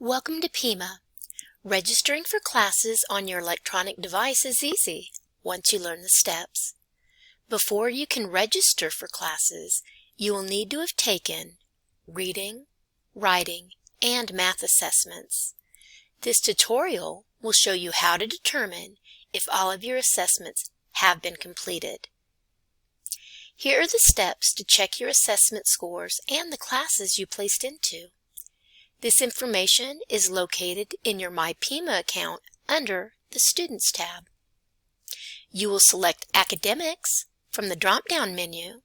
Welcome to Pima. Registering for classes on your electronic device is easy once you learn the steps. Before you can register for classes, you will need to have taken reading, writing, and math assessments. This tutorial will show you how to determine if all of your assessments have been completed. Here are the steps to check your assessment scores and the classes you placed into. This information is located in your MyPima account under the Students tab. You will select Academics from the drop-down menu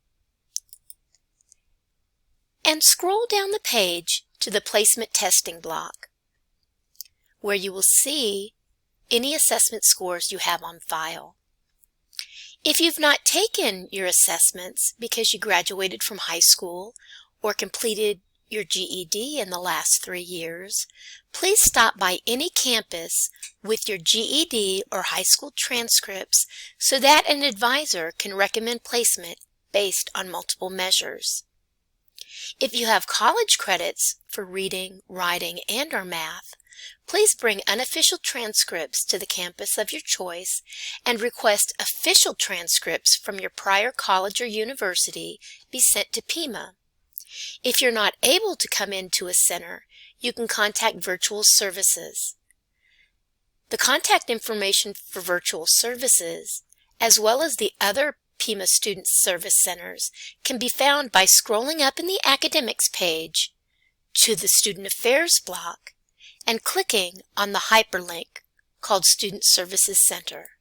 and scroll down the page to the Placement Testing block, where you will see any assessment scores you have on file. If you've not taken your assessments because you graduated from high school or completed your GED in the last 3 years, please stop by any campus with your GED or high school transcripts so that an advisor can recommend placement based on multiple measures. If you have college credits for reading, writing, and/or math, please bring unofficial transcripts to the campus of your choice and request official transcripts from your prior college or university be sent to Pima. If you're not able to come into a center, you can contact virtual services. The contact information for virtual services, as well as the other Pima Student Service Centers, can be found by scrolling up in the Academics page to the Student Affairs block and clicking on the hyperlink called Student Services Center.